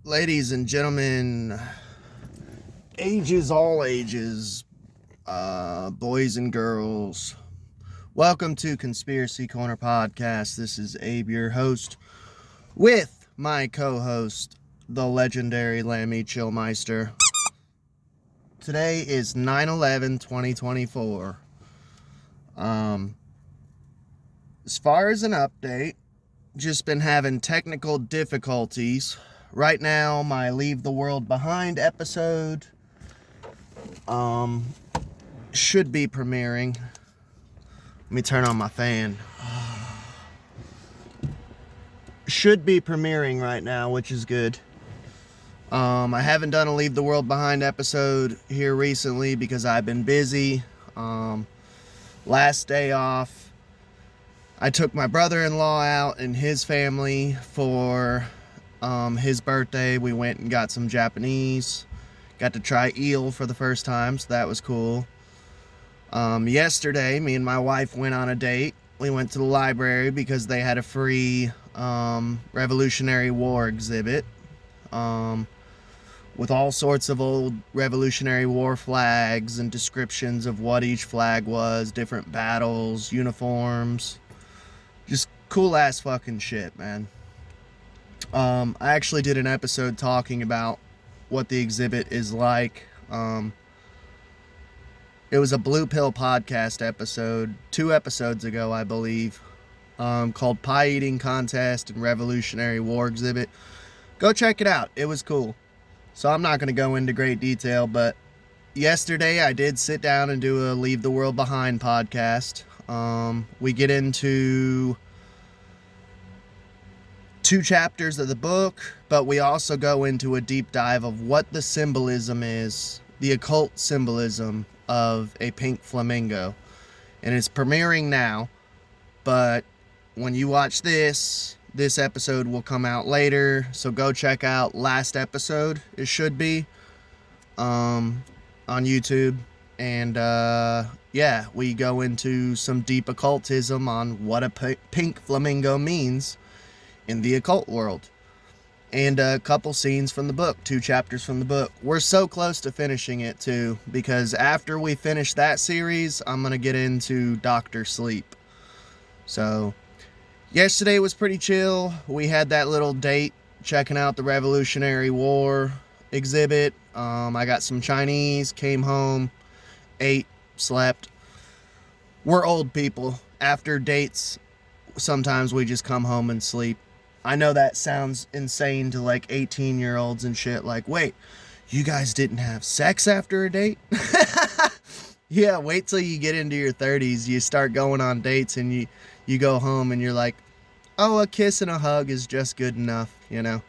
Ladies and gentlemen, ages, all ages, boys and girls, welcome to Conspiracy Corner Podcast. This is Abe, your host, with my co-host, the legendary Lammy Chillmeister. Today is 9/11/2024. As far as an update, just been having technical difficulties. Right now, my Leave the World Behind episode should be premiering. Let me turn on my fan. Should be premiering right now, which is good. I haven't done a Leave the World Behind episode here recently because I've been busy. Last day off, I took my brother-in-law out and his family for his birthday. We went and got some Japanese. Got to try eel for the first time, so that was cool. Yesterday, me and my wife went on a date. We went to the library because they had a free Revolutionary War exhibit with all sorts of old Revolutionary War flags and descriptions of what each flag was, different battles, uniforms. Just cool ass fucking shit, man. I actually did an episode talking about what the exhibit is like. It was a Blue Pill podcast episode 2 episodes ago, I believe, called Pie Eating Contest and Revolutionary War Exhibit. Go check it out. It was cool. So I'm not going to go into great detail, but yesterday I did sit down and do a Leave the World Behind podcast. We get into 2 chapters of the book, but we also go into a deep dive of what the symbolism is, the occult symbolism of a pink flamingo. And it's premiering now, but when you watch this episode will come out later, so go check out last episode. It should be on YouTube. And yeah, we go into some deep occultism on what a pink flamingo means in the occult world. And a couple scenes from the book, 2 chapters from the book. We're so close to finishing it too, because after we finish that series, I'm going to get into Dr. Sleep. So, yesterday was pretty chill. We had that little date checking out the Revolutionary War exhibit. I got some Chinese, came home, ate, slept. We're old people. After dates, sometimes we just come home and sleep. I know that sounds insane to like 18-year-olds and shit. Like, wait, you guys didn't have sex after a date? Yeah, wait till you get into your 30s. You start going on dates and you go home and you're like, oh, a kiss and a hug is just good enough, you know?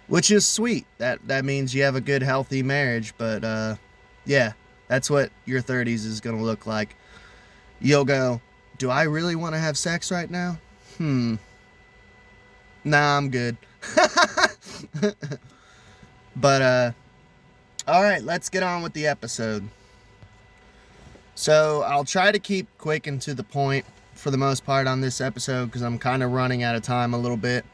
Which is sweet. That means you have a good, healthy marriage. But, yeah, that's what your 30s is going to look like. You'll go, do I really want to have sex right now? Nah, I'm good. But, alright, let's get on with the episode. So, I'll try to keep quick and to the point for the most part on this episode, because I'm kind of running out of time a little bit.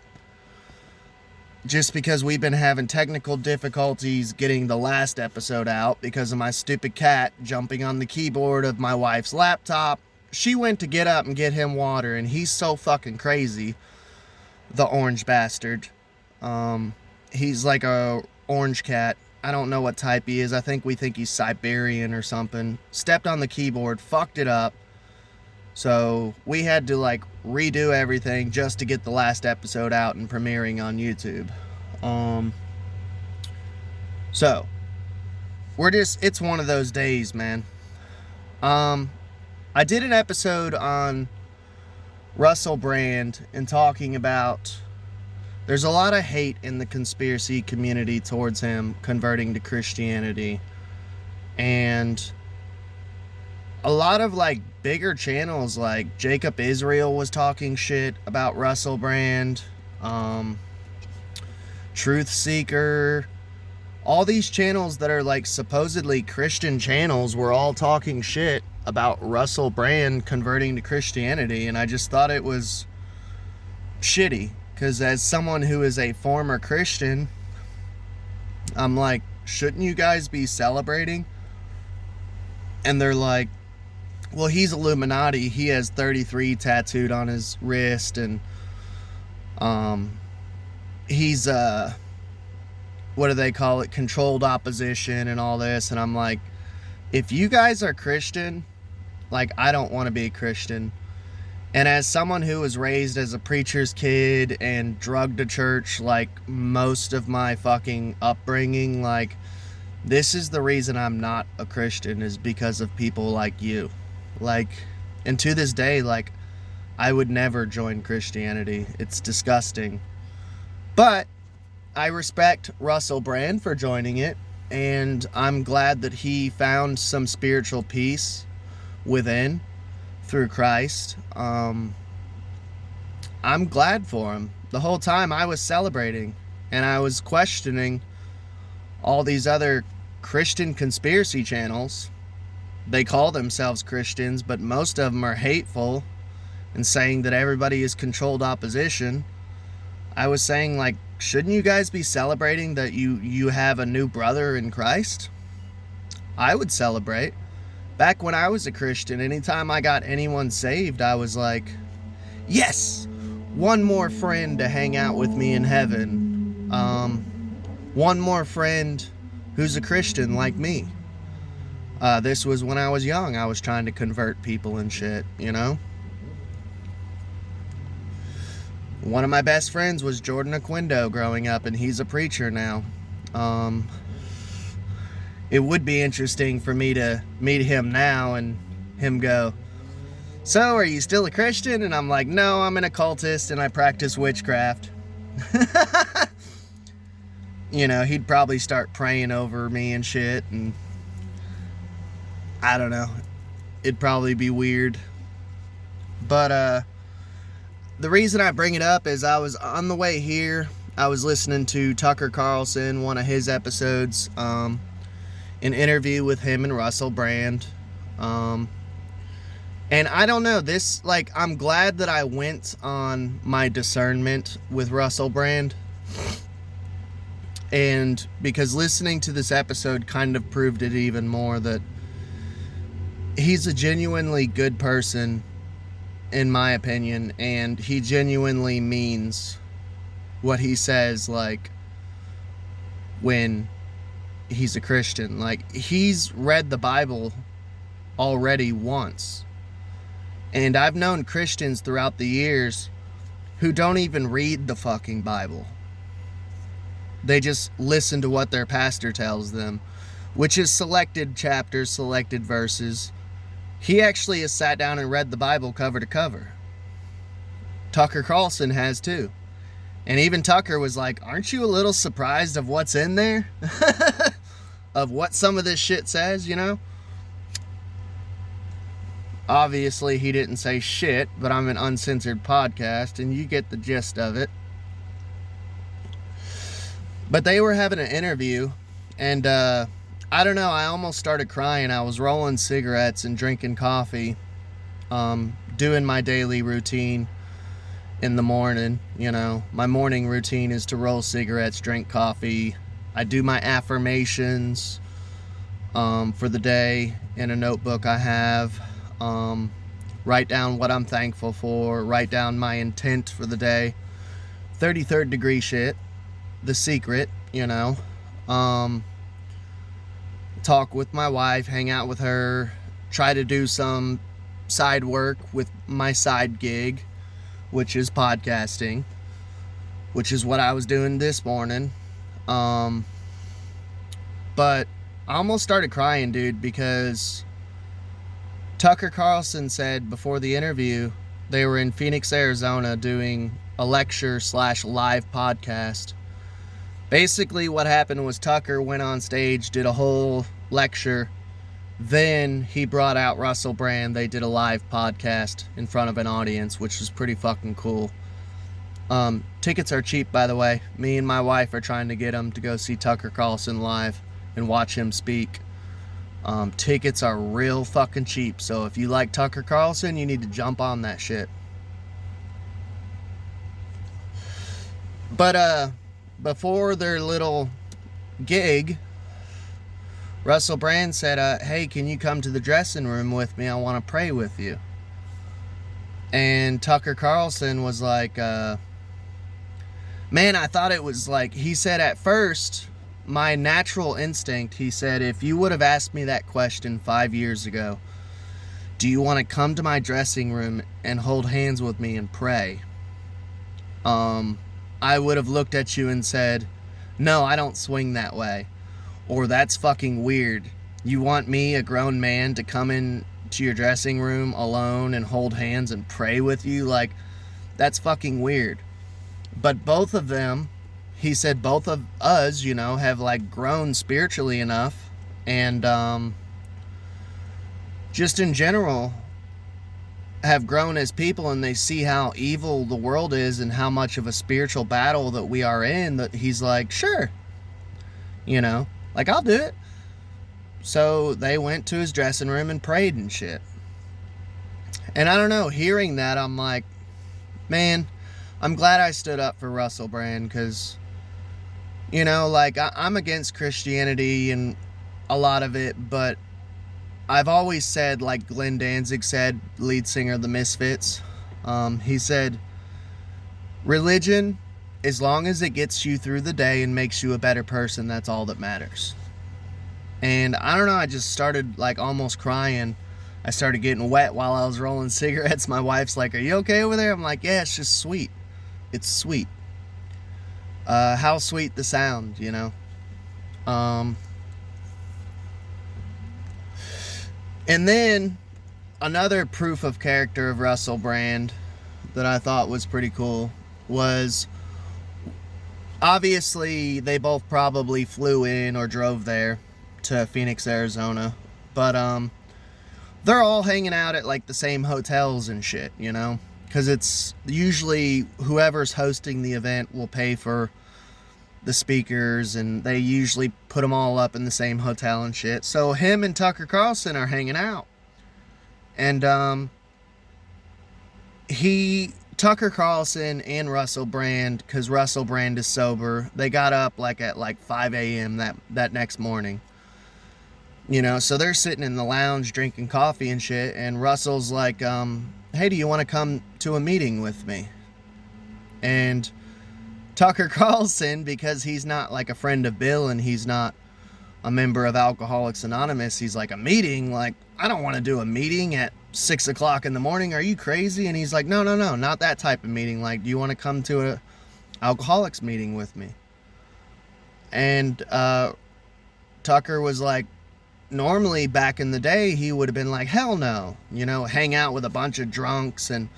Just because we've been having technical difficulties getting the last episode out because of my stupid cat jumping on the keyboard of my wife's laptop. She went to get up and get him water, and he's so fucking crazy. The orange bastard. He's like a orange cat. I don't know what type he is. I think we think he's Siberian or something. Stepped on the keyboard, fucked it up. So we had to like redo everything just to get the last episode out and premiering on YouTube. So it's one of those days, man. I did an episode on Russell Brand and talking about there's a lot of hate in the conspiracy community towards him converting to Christianity, and a lot of like bigger channels like Jacob Israel was talking shit about Russell Brand, Truth Seeker, all these channels that are like supposedly Christian channels were all talking shit about Russell Brand converting to Christianity, and I just thought it was shitty, because as someone who is a former Christian, I'm like, shouldn't you guys be celebrating? And they're like, well, he's Illuminati. He has 33 tattooed on his wrist, and he's what do they call it? Controlled opposition and all this. And I'm like, if you guys are Christian, like, I don't want to be a Christian. And as someone who was raised as a preacher's kid and drugged to church, like, most of my fucking upbringing, like, this is the reason I'm not a Christian, is because of people like you. Like, and to this day, like, I would never join Christianity. It's disgusting. But I respect Russell Brand for joining it, and I'm glad that he found some spiritual peace within through Christ. I'm glad for him. The whole time I was celebrating, and I was questioning all these other Christian conspiracy channels. They call themselves Christians, but most of them are hateful and saying that everybody is controlled opposition. I was saying, like, shouldn't you guys be celebrating that you have a new brother in Christ? I would celebrate. Back when I was a Christian, anytime I got anyone saved, I was like, yes, one more friend to hang out with me in heaven. One more friend who's a Christian like me. This was when I was young. I was trying to convert people and shit, you know? One of my best friends was Jordan Aquindo growing up, and he's a preacher now. It would be interesting for me to meet him now and him go, so are you still a Christian? And I'm like, no, I'm an occultist and I practice witchcraft. You know, he'd probably start praying over me and shit, and I don't know. It'd probably be weird. But, the reason I bring it up is I was on the way here. I was listening to Tucker Carlson, one of his episodes, an interview with him and Russell Brand. And I don't know, this, like, I'm glad that I went on my discernment with Russell Brand. And because listening to this episode kind of proved it even more, that he's a genuinely good person, in my opinion, and he genuinely means what he says, like, when he's a Christian. Like, he's read the Bible already once. And I've known Christians throughout the years who don't even read the fucking Bible. They just listen to what their pastor tells them, which is selected chapters, selected verses. He actually has sat down and read the Bible cover to cover. Tucker Carlson has too. And even Tucker was like, aren't you a little surprised of what's in there? Of what some of this shit says, you know? Obviously, he didn't say shit, but I'm an uncensored podcast, and you get the gist of it. But they were having an interview, and, I don't know, I almost started crying. I was rolling cigarettes and drinking coffee, doing my daily routine in the morning. You know, my morning routine is to roll cigarettes, drink coffee. I do my affirmations for the day in a notebook I have. Write down what I'm thankful for. Write down my intent for the day. 33rd degree shit. The secret, you know. Talk with my wife, hang out with her, try to do some side work with my side gig, which is podcasting, which is what I was doing this morning. But I almost started crying, dude, because Tucker Carlson said before the interview they were in Phoenix, Arizona doing a lecture/live podcast. Basically, what happened was Tucker went on stage, did a whole lecture. Then he brought out Russell Brand. They did a live podcast in front of an audience, which was pretty fucking cool. Tickets are cheap, by the way. Me and my wife are trying to get them to go see Tucker Carlson live and watch him speak. Tickets are real fucking cheap. So if you like Tucker Carlson, you need to jump on that shit. But, before their little gig, Russell Brand said, hey, can you come to the dressing room with me? I want to pray with you. And Tucker Carlson was like, man, I thought it was like, he said at first, my natural instinct, he said, if you would have asked me that question 5 years ago, do you want to come to my dressing room and hold hands with me and pray? I would have looked at you and said, no, I don't swing that way. Or that's fucking weird. You want me, a grown man, to come in to your dressing room alone and hold hands and pray with you? Like, that's fucking weird. But both of them, he said both of us, you know, have like grown spiritually enough, and just in general have grown as people, and they see how evil the world is and how much of a spiritual battle that we are in, that he's like, sure, you know, like, I'll do it. So they went to his dressing room and prayed and shit. And I don't know, hearing that, I'm like, man, I'm glad I stood up for Russell Brand, because, you know, like, I'm against Christianity and a lot of it, but I've always said, like Glenn Danzig said, lead singer of the Misfits, he said, religion, as long as it gets you through the day and makes you a better person, that's all that matters. And I don't know, I just started like almost crying. I started getting wet while I was rolling cigarettes. My wife's like, are you okay over there? I'm like, yeah, it's just sweet. It's sweet. How sweet the sound, you know? And then another proof of character of Russell Brand that I thought was pretty cool was, obviously they both probably flew in or drove there to Phoenix, Arizona, but they're all hanging out at like the same hotels and shit, you know, because it's usually whoever's hosting the event will pay for the speakers, and they usually put them all up in the same hotel and shit. So him and Tucker Carlson are hanging out, and Tucker Carlson and Russell Brand, because Russell Brand is sober, they got up like at like 5 a.m. that next morning. You know, so they're sitting in the lounge drinking coffee and shit, and Russell's like, hey, do you want to come to a meeting with me? And Tucker Carlson, because he's not like a friend of Bill and he's not a member of Alcoholics Anonymous, he's like, a meeting? Like, I don't want to do a meeting at 6 o'clock in the morning. Are you crazy? And he's like, no, not that type of meeting. Like, do you want to come to a alcoholics meeting with me? And Tucker was like, normally back in the day, he would have been like, hell no, you know, hang out with a bunch of drunks and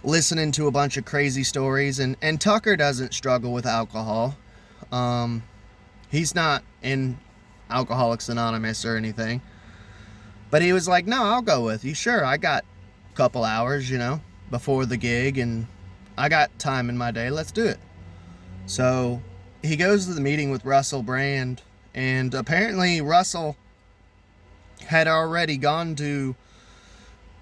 listening to a bunch of crazy stories. And Tucker doesn't struggle with alcohol. He's not in Alcoholics Anonymous or anything. But he was like, no, I'll go with you. Sure, I got a couple hours, you know, before the gig, and I got time in my day. Let's do it. So he goes to the meeting with Russell Brand, and apparently Russell had already gone to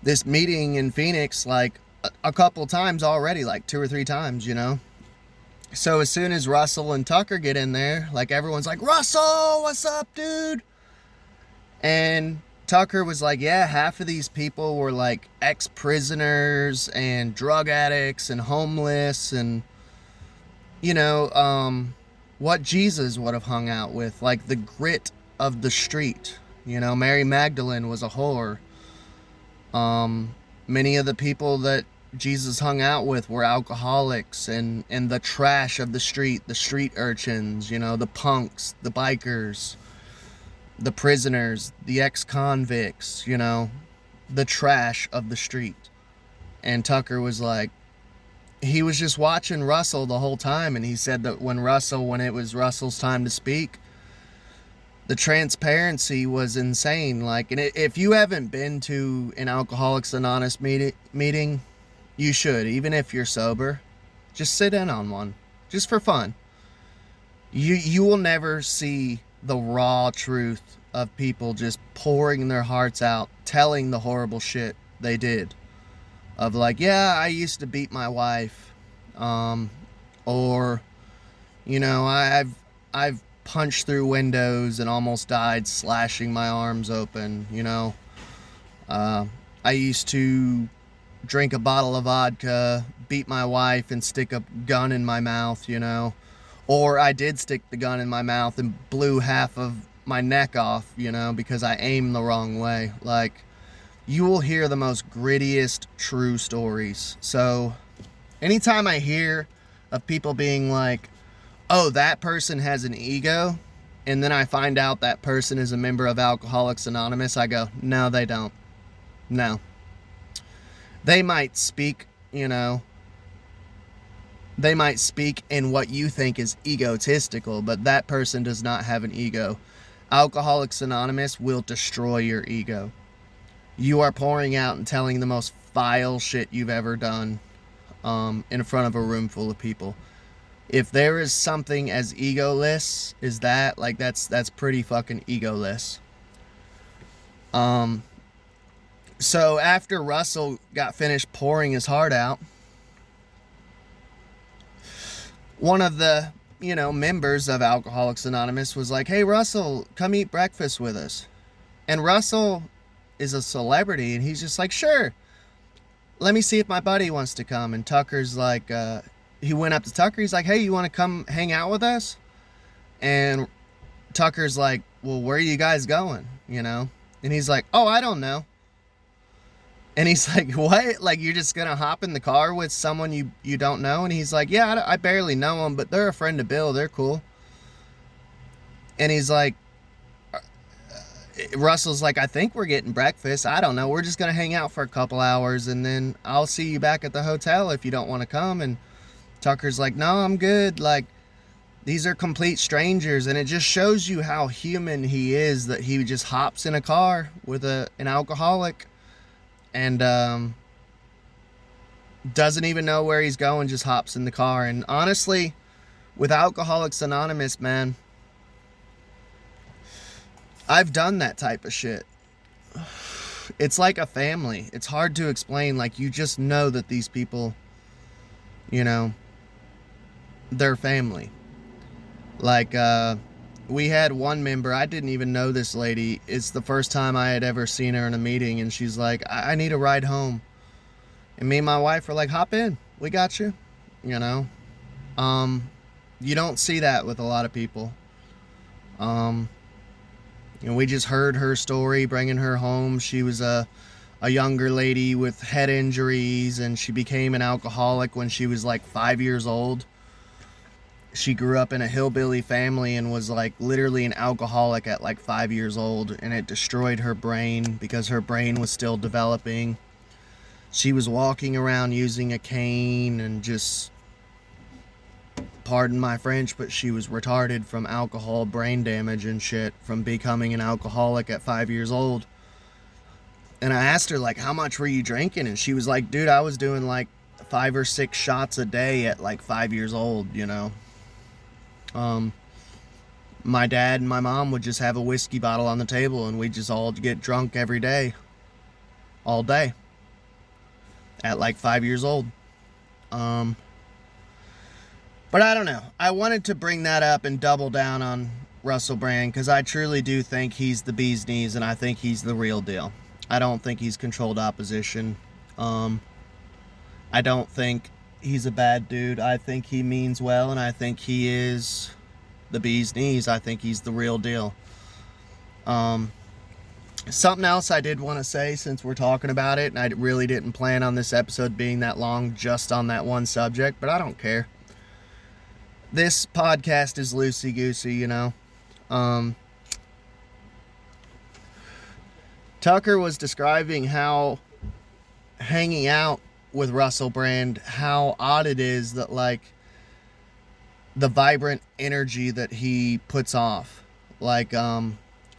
this meeting in Phoenix like a couple times already, like 2 or 3 times, you know. So as soon as Russell and Tucker get in there, like, everyone's like, Russell, what's up, dude? And Tucker was like, yeah, half of these people were like ex-prisoners and drug addicts and homeless, and, you know, what Jesus would have hung out with, like the grit of the street. You know, Mary Magdalene was a whore. Many of the people that Jesus hung out with were alcoholics and the trash of the street urchins, you know, the punks, the bikers, the prisoners, the ex-convicts, you know, the trash of the street. And Tucker was like, he was just watching Russell the whole time, and he said that when it was Russell's time to speak, the transparency was insane. Like, and if you haven't been to an Alcoholics Anonymous meeting, you should. Even if you're sober, just sit in on one, just for fun. You will never see the raw truth of people just pouring their hearts out, telling the horrible shit they did. Of like, yeah, I used to beat my wife, or, you know, I've punched through windows and almost died slashing my arms open, you know. I used to drink a bottle of vodka, beat my wife, and stick a gun in my mouth, you know. Or I did stick the gun in my mouth and blew half of my neck off, you know, because I aimed the wrong way. Like, you will hear the most grittiest true stories. So anytime I hear of people being like, oh, that person has an ego, and then I find out that person is a member of Alcoholics Anonymous, I go, no, they don't. No. They might speak, you know, they might speak in what you think is egotistical, but that person does not have an ego. Alcoholics Anonymous will destroy your ego. You are pouring out and telling the most vile shit you've ever done in front of a room full of people. If there is something as egoless as that, like that's pretty fucking egoless. So after Russell got finished pouring his heart out, one of the, you know, members of Alcoholics Anonymous was like, hey, Russell, come eat breakfast with us. And Russell is a celebrity, and he's just like, sure, let me see if my buddy wants to come. And Tucker's like, he went up to Tucker, he's like, hey, you want to come hang out with us? And Tucker's like, well, where are you guys going, you know? And he's like, oh, I don't know. And he's like, what? Like, you're just going to hop in the car with someone you don't know? And he's like, yeah, I barely know them, but they're a friend of Bill. They're cool. And he's like, Russell's like, I think we're getting breakfast. I don't know. We're just going to hang out for a couple hours, and then I'll see you back at the hotel if you don't want to come. And Tucker's like, no, I'm good. Like, these are complete strangers. And it just shows you how human he is, that he just hops in a car with an alcoholic and doesn't even know where he's going, just hops in the car. And honestly, with Alcoholics Anonymous, man, I've done that type of shit. It's like a family. It's hard to explain. Like, you just know that these people, you know, they're family. Like, we had one member, I didn't even know this lady. It's the first time I had ever seen her in a meeting, and she's like, I need a ride home. And me and my wife were like, hop in, we got you, you know. You don't see that with a lot of people. And we just heard her story, bringing her home. She was a younger lady with head injuries, and she became an alcoholic when she was like 5 years old. She grew up in a hillbilly family and was like literally an alcoholic at like 5 years old, and it destroyed her brain because her brain was still developing. She was walking around using a cane and just, pardon my French, but she was retarded from alcohol brain damage and shit from becoming an alcoholic at 5 years old. And I asked her, like, how much were you drinking? And she was like, dude, I was doing like 5 or 6 shots a day at like 5 years old, you know. My dad and my mom would just have a whiskey bottle on the table, and we'd just all get drunk every day, all day, at like 5 years old. But I don't know. I wanted to bring that up and double down on Russell Brand, because I truly do think he's the bee's knees, and I think he's the real deal. I don't think he's controlled opposition. I don't think he's a bad dude. I think he means well, and I think he is the bee's knees. I think he's the real deal. Something else I did want to say, since we're talking about it, and I really didn't plan on this episode being that long just on that one subject, but I don't care. This podcast is loosey-goosey, you know. Tucker was describing how hanging out with Russell Brand, how odd it is that, like, the vibrant energy that he puts off. Like,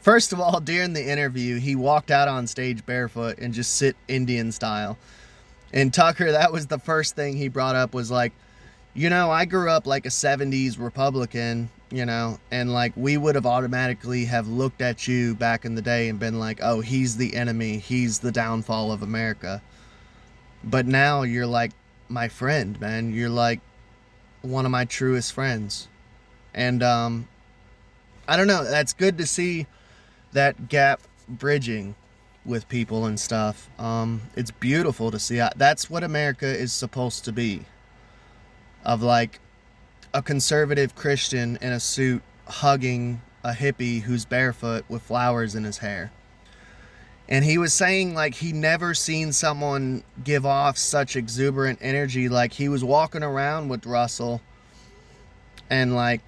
first of all, during the interview, he walked out on stage barefoot and just sit Indian style. And Tucker, that was the first thing he brought up, was like, you know, I grew up like a 70s Republican, you know, and like we would have automatically have looked at you back in the day and been like, oh, he's the enemy, he's the downfall of America. But now you're like my friend, man. You're like one of my truest friends. And I don't know. That's good to see that gap bridging with people and stuff. It's beautiful to see. That's what America is supposed to be. Of like a conservative Christian in a suit hugging a hippie who's barefoot with flowers in his hair. And he was saying like he never seen someone give off such exuberant energy. Like he was walking around with Russell and like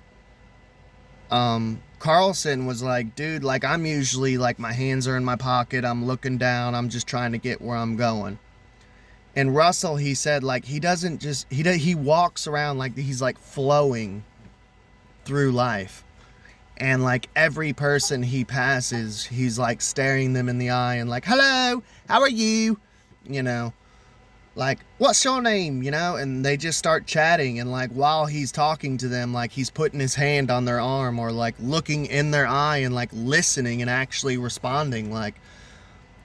Carlson was like, dude, like I'm usually like my hands are in my pocket, I'm looking down, I'm just trying to get where I'm going. And Russell, he said like he doesn't just he walks around like he's like flowing through life. And like every person he passes, he's like staring them in the eye and like, hello, how are you? You know, like, what's your name? You know, and they just start chatting. And like while he's talking to them, like he's putting his hand on their arm or like looking in their eye and like listening and actually responding. Like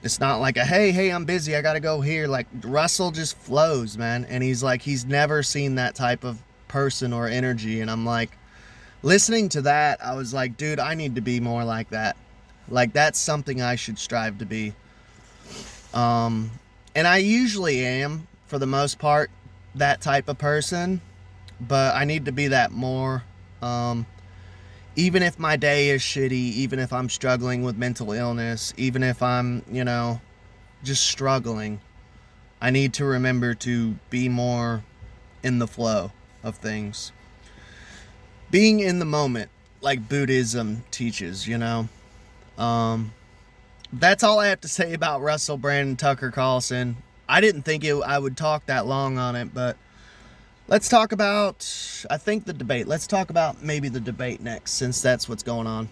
it's not like a hey, I'm busy, I gotta go here. Like Russell just flows, man. And he's like, he's never seen that type of person or energy. And I'm like, listening to that, I was like, dude, I need to be more like that. Like, that's something I should strive to be. And I usually am, for the most part, that type of person. But I need to be that more. Even if my day is shitty, even if I'm struggling with mental illness, even if I'm, you know, just struggling, I need to remember to be more in the flow of things. Being in the moment, like Buddhism teaches, you know. That's all I have to say about Russell Brand and Tucker Carlson. I didn't think I would talk that long on it, but let's talk about, I think, the debate. Let's talk about maybe the debate next, since that's what's going on.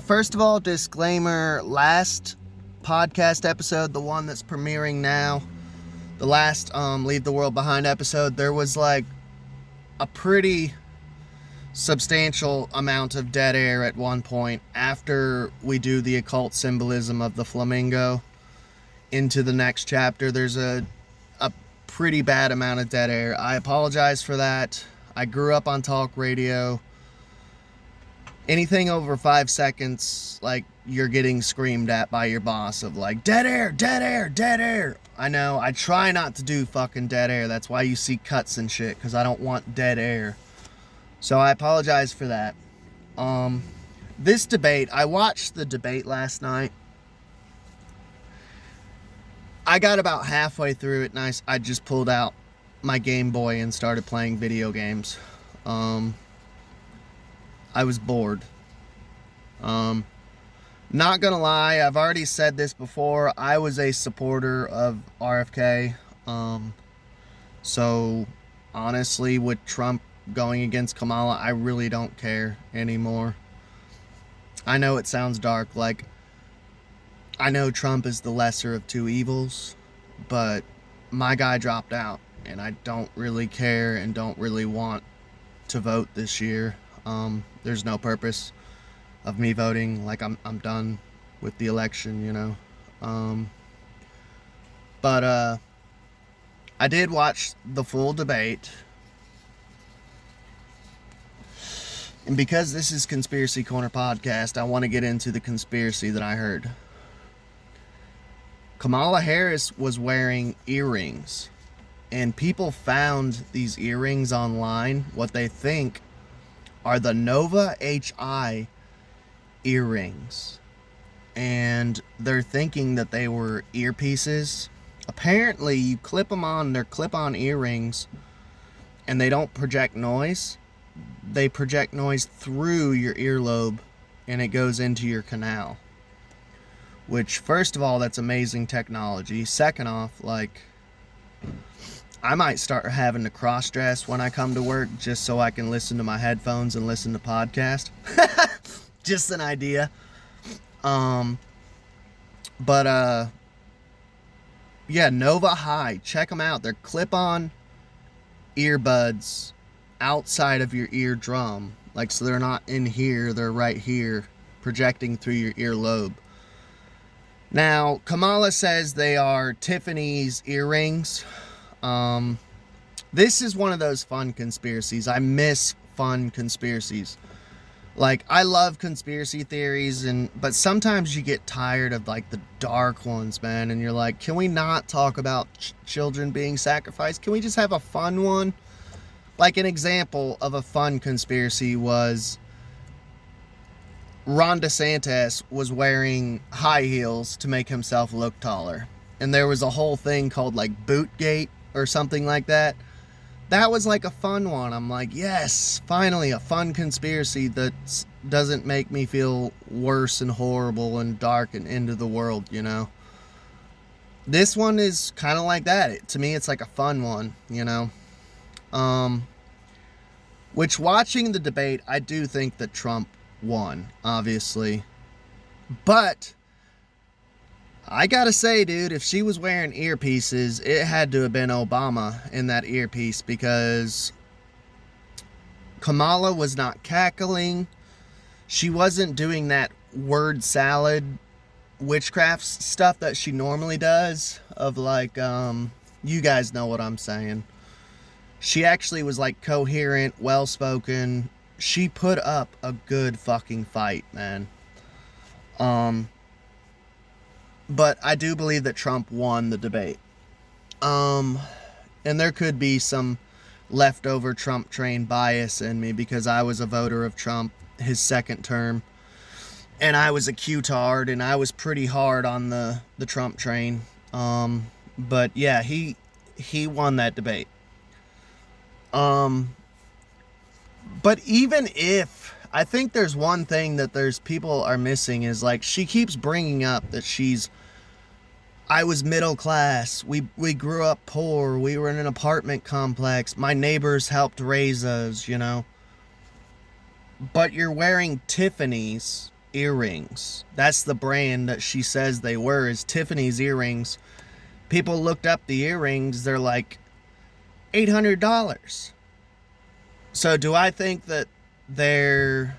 First of all, disclaimer, last podcast episode, the one that's premiering now, the last Leave the World Behind episode, there was like a pretty substantial amount of dead air at one point after we do the occult symbolism of the flamingo into the next chapter. There's a pretty bad amount of dead air. I apologize for that. I grew up on talk radio. Anything over 5 seconds, like, you're getting screamed at by your boss of like, dead air, dead air, dead air. I know, I try not to do fucking dead air. That's why you see cuts and shit, because I don't want dead air. So I apologize for that. This debate, I watched the debate last night. I got about halfway through it and I just pulled out my Game Boy and started playing video games. I was bored. Not gonna lie, I've already said this before, I was a supporter of RFK. So honestly, with Trump going against Kamala, I really don't care anymore. I know it sounds dark, like, I know Trump is the lesser of two evils, but my guy dropped out, and I don't really care and don't really want to vote this year. There's no purpose of me voting. Like, I'm done with the election, you know. But I did watch the full debate. And because this is Conspiracy Corner Podcast, I want to get into the conspiracy that I heard. Kamala Harris was wearing earrings, and people found these earrings online, what they think are the Nova HI earrings. And they're thinking that they were earpieces. Apparently, you clip them on, they're clip-on earrings, and they don't project noise. They project noise through your earlobe, and it goes into your canal. Which, first of all, that's amazing technology. Second off, like, I might start having to cross-dress when I come to work just so I can listen to my headphones and listen to podcasts. Just an idea. Yeah, Nova High. Check them out. They're clip-on earbuds outside of your eardrum. Like, so they're not in here, they're right here, projecting through your earlobe. Now, Kamala says they are Tiffany's earrings. This is one of those fun conspiracies. I miss fun conspiracies. Like, I love conspiracy theories, but sometimes you get tired of like the dark ones, man, and you're like, can we not talk about children being sacrificed? Can we just have a fun one? Like, an example of a fun conspiracy was Ron DeSantis was wearing high heels to make himself look taller. And there was a whole thing called like Bootgate or something like that. That was like a fun one. I'm like, yes, finally a fun conspiracy that doesn't make me feel worse and horrible and dark and into the world, you know? This one is kind of like that. To me, it's like a fun one, you know? Which, watching the debate, I do think that Trump won, obviously. But I gotta say, dude, if she was wearing earpieces, it had to have been Obama in that earpiece, because Kamala was not cackling. She wasn't doing that word salad witchcraft stuff that she normally does, of like, you guys know what I'm saying. She actually was like coherent, well-spoken. She put up a good fucking fight, man. But I do believe that Trump won the debate. And there could be some leftover Trump train bias in me, because I was a voter of Trump his second term. And I was a Q-tard, and I was pretty hard on the Trump train. But yeah, he won that debate. But even if, I think there's one thing that there's people are missing, is like, she keeps bringing up that I was middle class. We grew up poor. We were in an apartment complex. My neighbors helped raise us, you know. But you're wearing Tiffany's earrings. That's the brand that she says they were, is Tiffany's earrings. People looked up the earrings. They're like $800. So do I think that there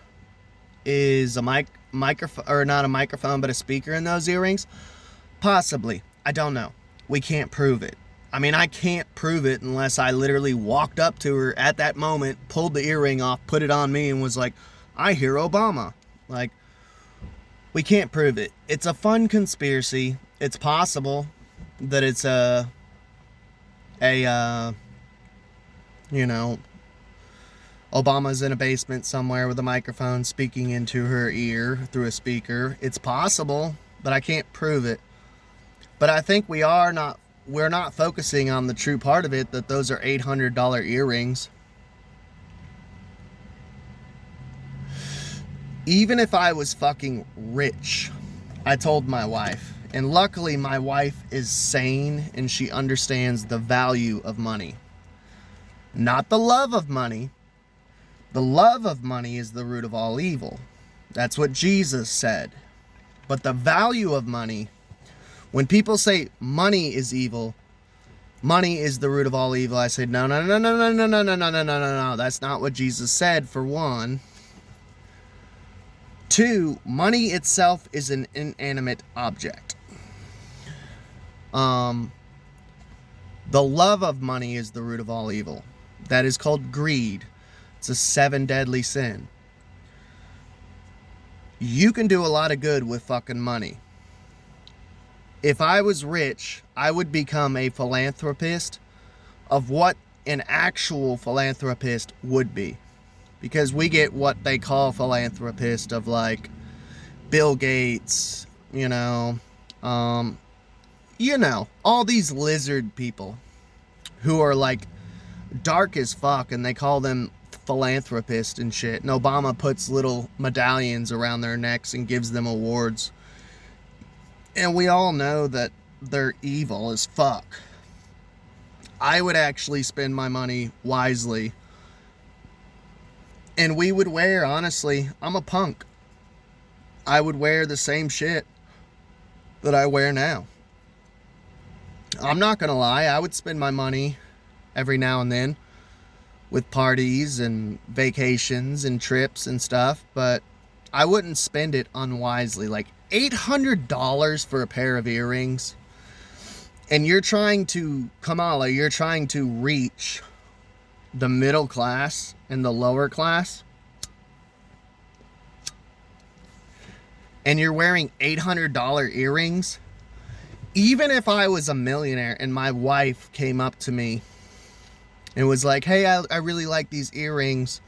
is a microphone, or not a microphone, but a speaker in those earrings? Possibly. I don't know. We can't prove it. I mean, I can't prove it unless I literally walked up to her at that moment, pulled the earring off, put it on me, and was like, I hear Obama. Like, we can't prove it. It's a fun conspiracy. It's possible that it's you know, Obama's in a basement somewhere with a microphone speaking into her ear through a speaker. It's possible, but I can't prove it. But I think we're not focusing on the true part of it, that those are $800 earrings. Even if I was fucking rich, I told my wife, and luckily my wife is sane and she understands the value of money. Not the love of money. The love of money is the root of all evil. That's what Jesus said. But the value of money, when people say money is evil, money is the root of all evil, I say, no. That's not what Jesus said, for one. Two, money itself is an inanimate object. The love of money is the root of all evil. That is called greed. It's a 7 deadly sin. You can do a lot of good with fucking money. If I was rich, I would become a philanthropist of what an actual philanthropist would be. Because we get what they call philanthropist of like Bill Gates, all these lizard people who are like dark as fuck, and they call them philanthropists and shit. And Obama puts little medallions around their necks and gives them awards. And we all know that they're evil as fuck. I would actually spend my money wisely. And we would wear, honestly, I'm a punk. I would wear the same shit that I wear now. I'm not gonna lie, I would spend my money every now and then with parties and vacations and trips and stuff, but I wouldn't spend it unwisely. Like $800 for a pair of earrings. And Kamala, you're trying to reach the middle class and the lower class. and you're wearing $800 earrings, even if I was a millionaire and my wife came up to me and was like, hey, I really like these earrings,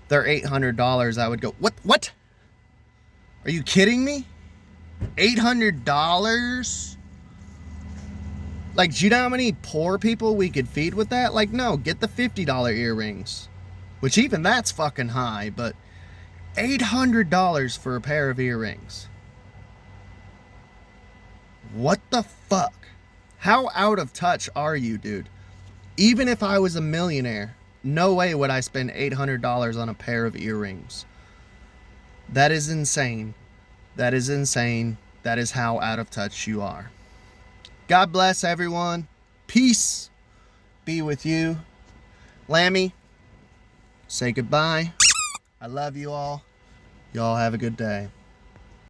they're $800, I would go, what? Are you kidding me? $800? Like, do you know how many poor people we could feed with that? Like, no, get the $50 earrings, which even that's fucking high, but $800 for a pair of earrings. What the fuck? How out of touch are you, dude? Even if I was a millionaire, no way would I spend $800 on a pair of earrings. That is insane. That is insane. That is how out of touch you are. God bless everyone. Peace be with you. Lammy, say goodbye. I love you all. Y'all have a good day.